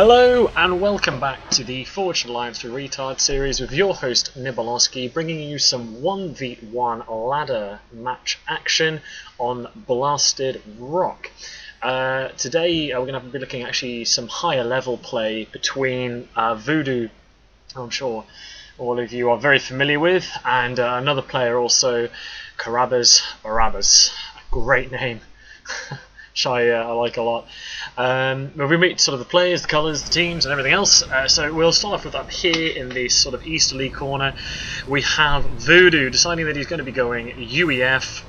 Hello and welcome back to the Forged Alliance for Retard series with your host Nibolowski, bringing you some 1v1 ladder match action on Blasted Rock. Today we're going to be looking at actually some higher level play between Voodoo, I'm sure all of you are very familiar with, and another player also, Karabas Barabas. Great name. Which I like a lot. We meet sort of the players, the colours, the teams and everything else. So we'll start off with up here in the sort of easterly corner. We have Voodoo deciding that he's going to be going UEF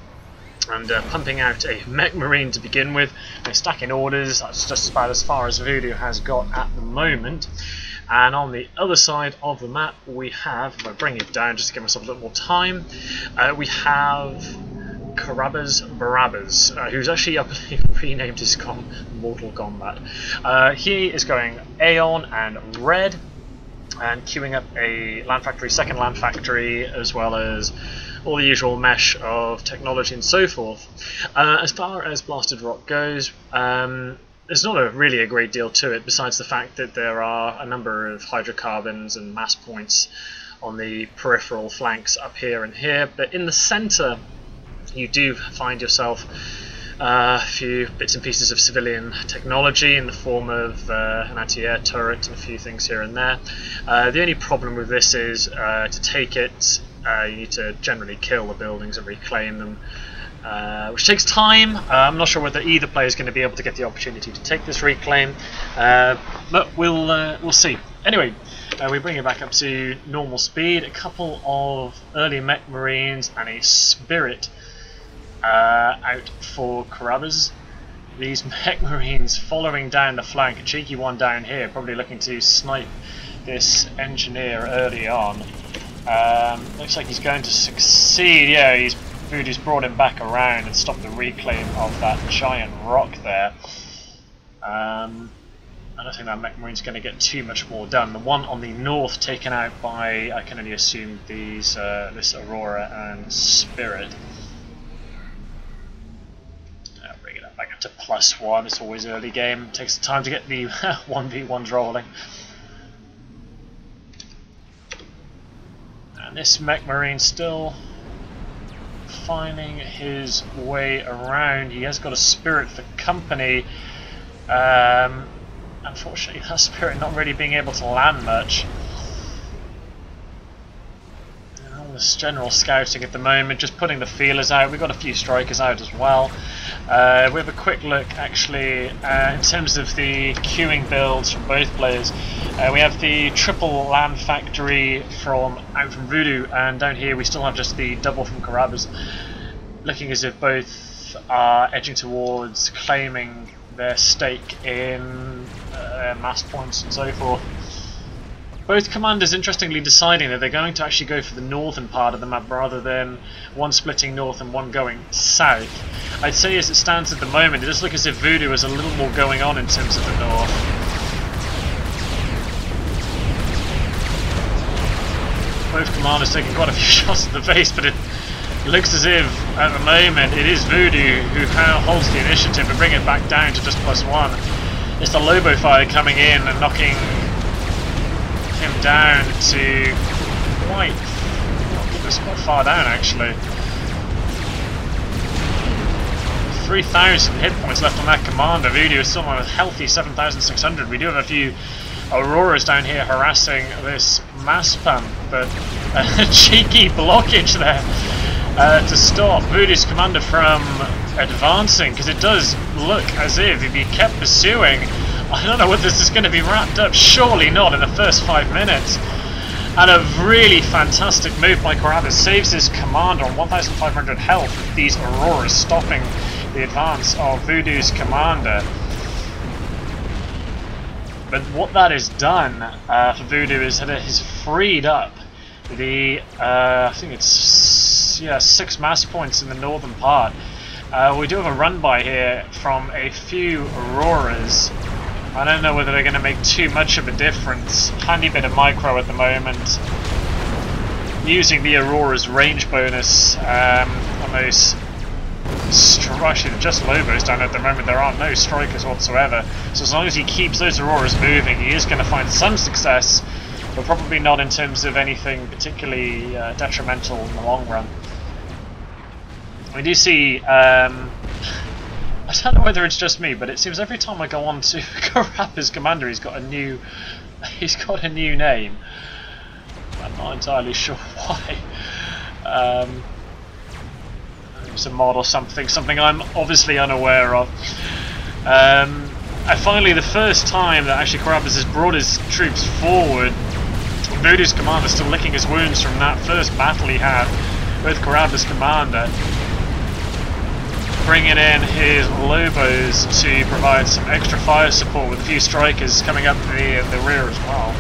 and pumping out a Mech Marine to begin with. They're stacking orders. That's just about as far as Voodoo has got at the moment. And on the other side of the map we have, if I bring it down just to give myself a little more time, we have Karabas Barabas, who's actually renamed his Mortal Kombat. He is going Aeon and Red, and queuing up a land factory, second land factory, as well as all the usual mesh of technology and so forth. As far as Blasted Rock goes, there's not really a great deal to it, besides the fact that there are a number of hydrocarbons and mass points on the peripheral flanks up here and here, but in the centre you do find yourself a few bits and pieces of civilian technology in the form of an anti-air turret and a few things here and there. The only problem with this is to take it, you need to generally kill the buildings and reclaim them, which takes time. I'm not sure whether either player is going to be able to get the opportunity to take this reclaim, but we'll see. Anyway, we bring it back up to normal speed. A couple of early Mech Marines and a Spirit out for Karabas. These Mech Marines following down the flank, a cheeky one down here, probably looking to snipe this engineer early on. Looks like he's going to succeed. Yeah, Voodoo's brought him back around and stopped the reclaim of that giant rock there. I don't think that Mech Marine's going to get too much more done. The one on the north taken out by, I can only assume, this Aurora and Spirit. Back up to +1, it's always early game, it takes time to get the 1v1s rolling. And this Mech Marine still finding his way around. He has got a Spirit for company. Unfortunately that Spirit not really being able to land much. This general scouting at the moment, just putting the feelers out. We've got a few strikers out as well. We have a quick look actually in terms of the queuing builds from both players. We have the triple land factory out from Voodoo, and down here we still have just the double from Karabas, looking as if both are edging towards claiming their stake in mass points and so forth. Both commanders interestingly deciding that they're going to actually go for the northern part of the map rather than one splitting north and one going south. I'd say as it stands at the moment, it does look as if Voodoo has a little more going on in terms of the north. Both commanders taking quite a few shots at the face, but it looks as if at the moment it is Voodoo who holds the initiative and bring it back down to just +1. It's the Lobo fire coming in and knocking him down to quite far down actually. 3,000 hit points left on that commander. Voodoo is still on a healthy 7,600. We do have a few Auroras down here harassing this mass pump, but a cheeky blockage there to stop Voodoo's commander from advancing, because it does look as if he kept pursuing. I don't know whether this is going to be wrapped up, surely not in the first 5 minutes. And a really fantastic move by Karabas saves his commander on 1,500 health with these Auroras stopping the advance of Voodoo's commander. But what that has done for Voodoo is that it has freed up the, I think it's 6 mass points in the northern part. We do have a run by here from a few Auroras. I don't know whether they're going to make too much of a difference. Handy bit of micro at the moment. Using the Aurora's range bonus on those Actually, just Lobos down at the moment. There are no strikers whatsoever. So as long as he keeps those Auroras moving, he is going to find some success, but probably not in terms of anything particularly detrimental in the long run. We do see, I don't know whether it's just me, but it seems every time I go on to Karabas Commander, he's got a new name. I'm not entirely sure why. It's a mod or something I'm obviously unaware of. And finally, the first time that actually Karabas has brought his troops forward, Voodoo's commander still licking his wounds from that first battle he had with Karabas Commander, bringing in his Lobos to provide some extra fire support with a few strikers coming up the rear as well.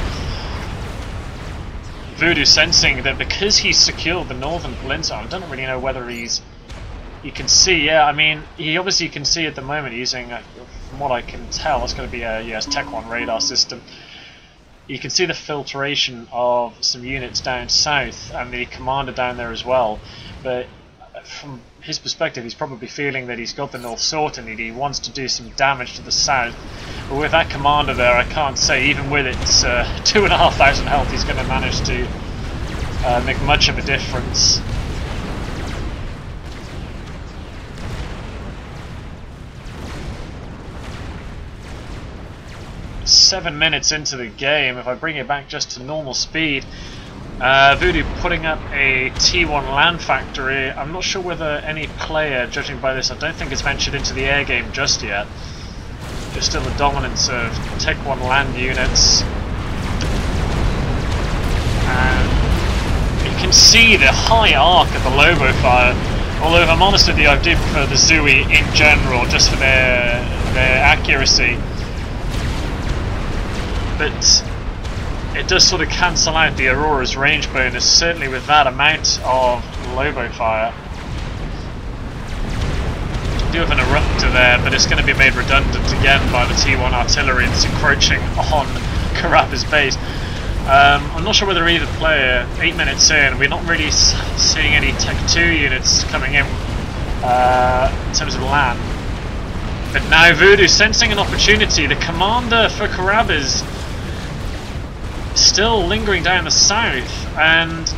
Voodoo sensing that because he's secured the northern peninsula, I don't really know whether you can see, yeah, I mean, he obviously can see at the moment using, from what I can tell, it's going to be a US Tech 1 radar system. You can see the filtration of some units down south and the commander down there as well, but from his perspective he's probably feeling that he's got the north sorted and he wants to do some damage to the south. But with that commander there, I can't say, even with its 2,500 health, he's going to manage to make much of a difference. 7 minutes into the game, if I bring it back just to normal speed, Voodoo putting up a T1 land factory. I'm not sure whether any player, judging by this, I don't think it's ventured into the air game just yet. There's still a dominance of Tech 1 land units. And you can see the high arc of the Lobo fire, although if I'm honest with you, I do prefer the Zui in general, just for their accuracy. But it does sort of cancel out the Aurora's range bonus, certainly with that amount of Lobo fire. We do have an Eruptor there, but it's going to be made redundant again by the T1 artillery that's encroaching on Karabas base. I'm not sure whether either player, 8 minutes in, we're not really seeing any Tech 2 units coming in terms of land. But now Voodoo sensing an opportunity. The commander for Karabas still lingering down the south, and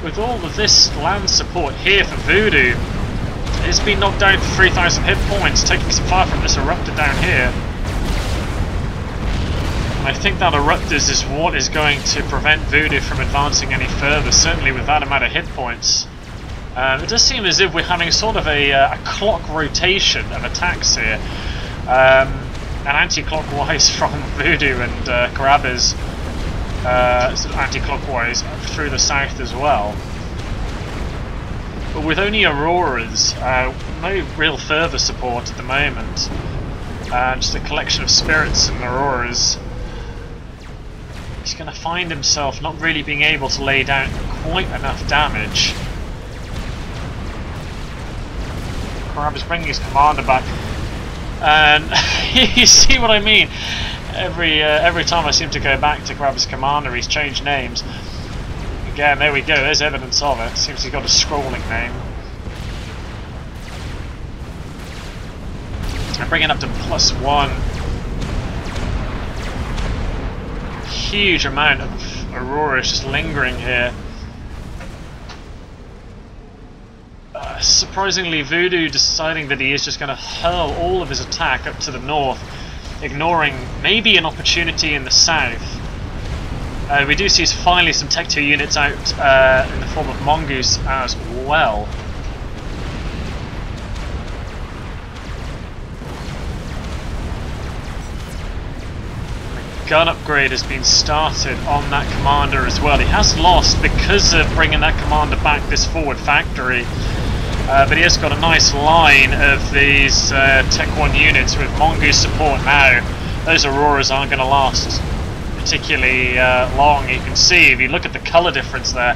with all of this land support here for Voodoo, it's been knocked down to 3,000 hit points, taking some fire from this Eruptor down here. And I think that Eruptors is what is going to prevent Voodoo from advancing any further, certainly with that amount of hit points. It does seem as if we're having sort of a clock rotation of attacks here, and anti-clockwise from Voodoo and Karabas, sort of anti-clockwise through the south as well. But with only Auroras, no real further support at the moment, just a collection of spirits and Auroras, he's going to find himself not really being able to lay down quite enough damage. Karabas bringing his commander back, and you see what I mean. Every time I seem to go back to Karabas commander, he's changed names. Again, there we go. There's evidence of it. Seems he's got a scrolling name. And bringing up to +1. Huge amount of Auroras just lingering here. Surprisingly, Voodoo deciding that he is just going to hurl all of his attack up to the north, ignoring maybe an opportunity in the south. We do see finally some Tech 2 units out in the form of Mongoose as well. The gun upgrade has been started on that commander as well. He has lost because of bringing that commander back this forward factory. But he has got a nice line of these Tech 1 units with Mongoose support now. Those Auroras aren't going to last particularly long. You can see, if you look at the colour difference there,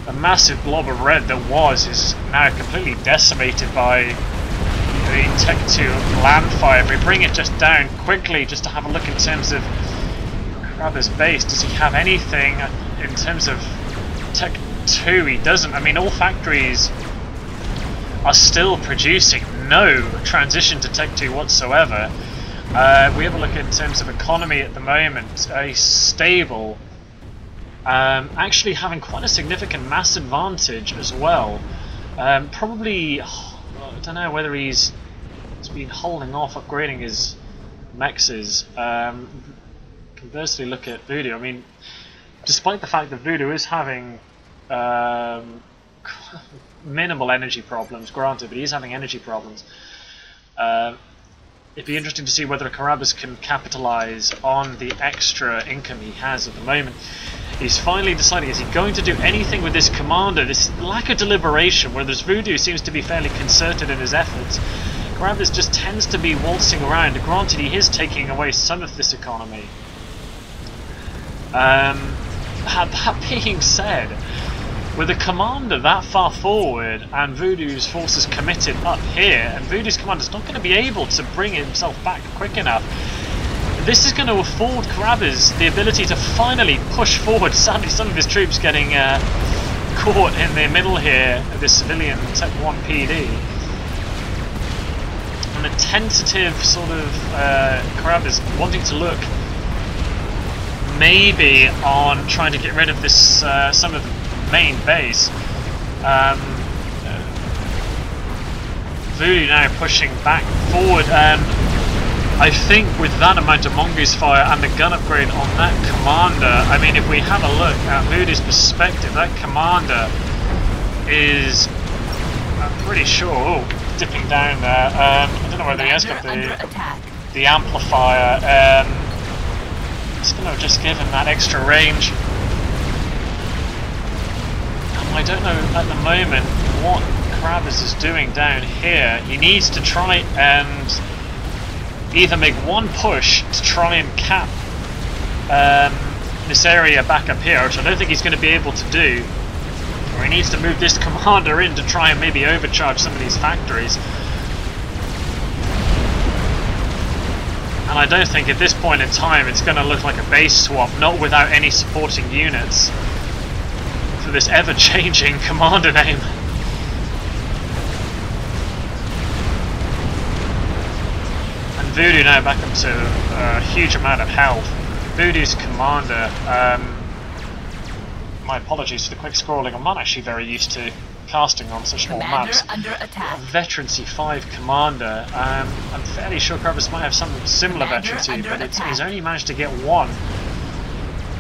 the massive blob of red that was is now completely decimated by the Tech 2 land fire. If we bring it just down quickly, just to have a look in terms of Karabas base, does he have anything in terms of Tech 2? He doesn't. I mean, all factories are still producing no transition to Tech 2 whatsoever. We have a look in terms of economy at the moment, a stable, actually having quite a significant mass advantage as well. Probably, I don't know whether he's been holding off upgrading his mexes. Conversely, look at Voodoo. I mean, despite the fact that Voodoo is having minimal energy problems, granted, but he's having energy problems. It'd be interesting to see whether Karabas can capitalize on the extra income he has at the moment. He's finally deciding, is he going to do anything with this commander? This lack of deliberation, whereas Voodoo seems to be fairly concerted in his efforts. Karabas just tends to be waltzing around. Granted, he is taking away some of this economy. That being said, with a commander that far forward and Voodoo's forces committed up here, and Voodoo's commander's not going to be able to bring himself back quick enough, this is going to afford Karabas the ability to finally push forward. Sadly, some of his troops getting caught in the middle here of this civilian Tech 1 PD. And a tentative sort of Karabas wanting to look maybe on trying to get rid of this some of the main base. Voodoo now pushing back forward. I think with that amount of mongoose fire and the gun upgrade on that commander, I mean, if we have a look at Voodoo's perspective, that commander is, I'm pretty sure, dipping down there. I don't know whether he has got the amplifier. It's going to just give him that extra range. I don't know at the moment what Karabas is doing down here. He needs to try and either make one push to try and cap this area back up here, which I don't think he's going to be able to do, or he needs to move this commander in to try and maybe overcharge some of these factories. And I don't think at this point in time it's going to look like a base swap, not without any supporting units for this ever-changing commander name. And Voodoo now back up to a huge amount of health. Voodoo's commander, my apologies for the quick scrolling, I'm not actually very used to casting on such small maps. Under attack. Veterancy 5 commander, I'm fairly sure Karabas might have some similar veterancy, but he's only managed to get one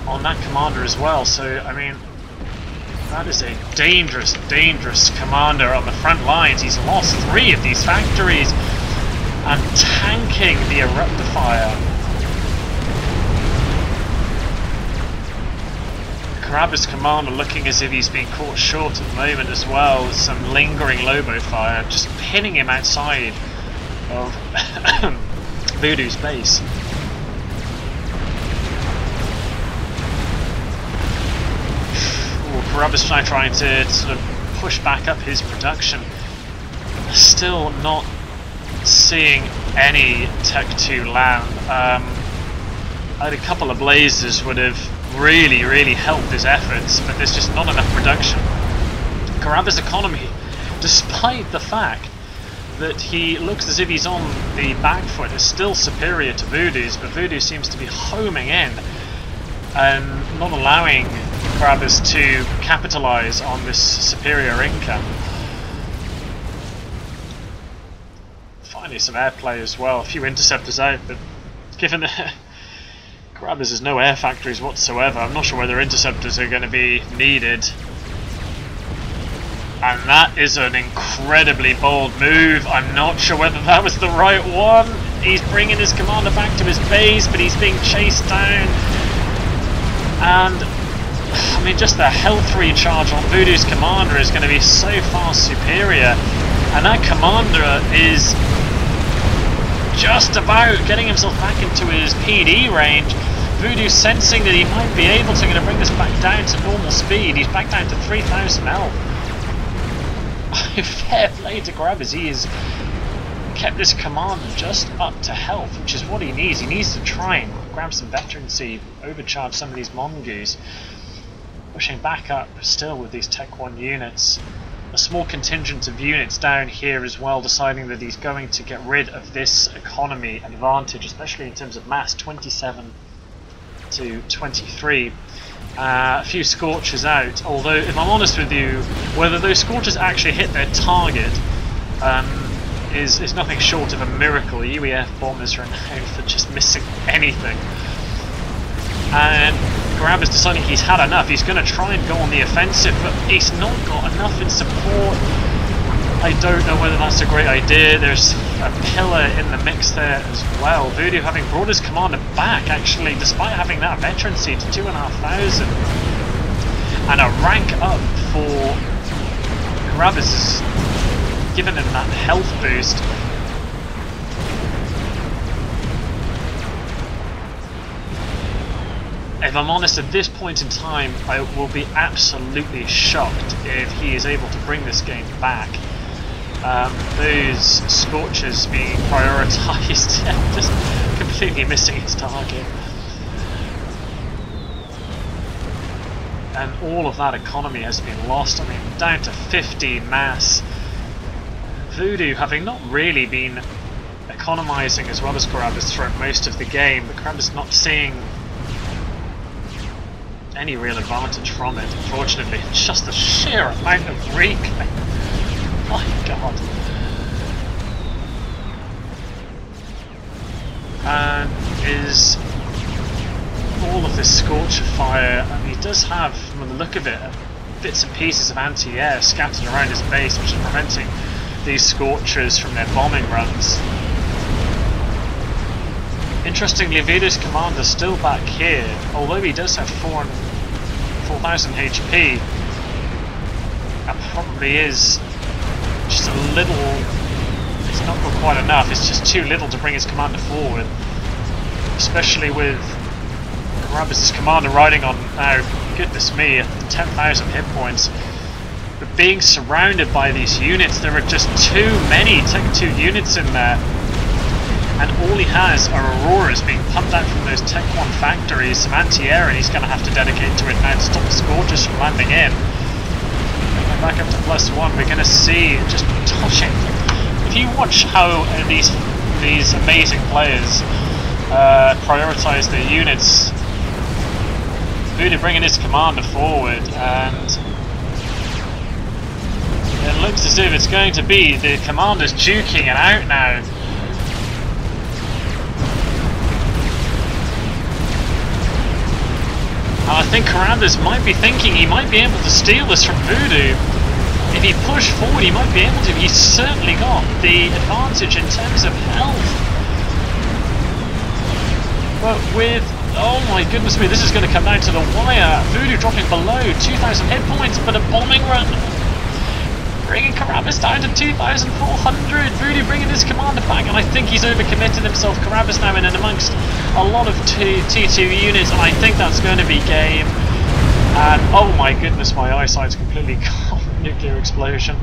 on that commander as well, so I mean, that is a dangerous, dangerous commander on the front lines. He's lost 3 of these factories and tanking the eruptor fire. Karabas commander looking as if he's being caught short at the moment as well, with some lingering Lobo fire, just pinning him outside of Voodoo's base. Karabas now trying to sort of push back up his production. Still not seeing any Tech 2 land. I had a couple of blazes would have really helped his efforts, but there's just not enough production. Karabas' economy, despite the fact that he looks as if he's on the back foot, is still superior to Voodoo's, but Voodoo seems to be homing in and not allowing Karabas to capitalize on this superior income. Finally some airplay as well, a few interceptors out, but given that Karabas has no air factories whatsoever, I'm not sure whether interceptors are going to be needed. And that is an incredibly bold move. I'm not sure whether that was the right one. He's bringing his commander back to his base, but he's being chased down. And I mean, just the health recharge on Voodoo's commander is going to be so far superior. And that commander is just about getting himself back into his PD range. Voodoo sensing that he might be able to bring this back down to normal speed. He's back down to 3,000 health. Fair play to Karabas. He has kept this commander just up to health, which is what he needs. He needs to try and grab some veterancy, overcharge some of these mongoose. Pushing back up still with these Tech 1 units. a small contingent of units down here as well, deciding that he's going to get rid of this economy advantage, especially in terms of mass, 27 to 23. A few scorches out, although if I'm honest with you, whether those scorches actually hit their target is nothing short of a miracle. UEF bombers are known for just missing anything. And Karabas deciding he's had enough. He's going to try and go on the offensive, but he's not got enough in support. I don't know whether that's a great idea. There's a pillar in the mix there as well. Voodoo having brought his commander back, actually, despite having that veterancy to 2,500. And a rank up for Karabas has given him that health boost. If I'm honest, at this point in time, I will be absolutely shocked if he is able to bring this game back. Those scorches being prioritised, just completely missing his target. And all of that economy has been lost. I mean, down to 50 mass. Voodoo having not really been economising as well as Karabas throughout most of the game, but Karabas not seeing any real advantage from it, unfortunately. It's just the sheer amount of reclaim. My god. And is all of this Scorcher fire, and he does have, from the look of it, bits and pieces of anti-air scattered around his base, which is preventing these Scorchers from their bombing runs. Interestingly, Voodoo's commander is still back here, although he does have 4,000 HP, and probably is just a little, it's not quite enough, it's just too little to bring his commander forward, especially with Karabas' commander riding on, now, goodness me, 10,000 hit points. But being surrounded by these units, there are just too many Tech 2 units in there. And all he has are Auroras being pumped out from those Tech 1 factories, some anti-air, and he's going to have to dedicate to it now to stop the Scorchers from landing in. Back up to +1, we're going to see just touching. If you watch how these amazing players prioritise their units, Voodoo bringing his commander forward, and it looks as if it's going to be the commander's duking it out now. And I think Karabas might be thinking he might be able to steal this from Voodoo. If he pushed forward, he might be able to. He's certainly got the advantage in terms of health. But with, oh my goodness me, this is going to come down to the wire. Voodoo dropping below 2,000 hit points, but a bombing run bringing Karabas down to 2,400. Voodoo bringing his commander back, and I think he's overcommitted himself. Karabas now in and amongst a lot of T2 units, and I think that's going to be game. And oh my goodness, my eyesight's completely gone. Nuclear explosion.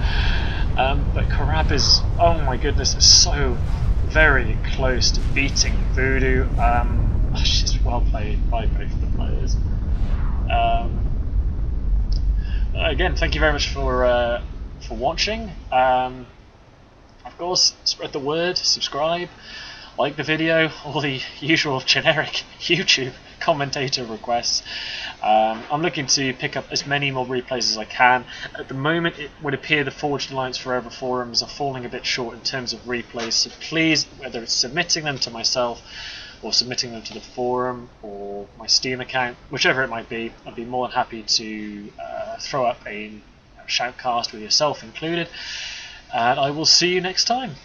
But Karabas, oh my goodness, is so very close to beating Voodoo. Just well played by both of the players. Again, thank you very much for watching. Of course, spread the word, subscribe, like the video, all the usual generic YouTube commentator requests. I'm looking to pick up as many more replays as I can. At the moment, it would appear the Forged Alliance Forever forums are falling a bit short in terms of replays, so please, whether it's submitting them to myself or submitting them to the forum or my Steam account, whichever it might be, I'd be more than happy to throw up a shoutcast with yourself included, and I will see you next time.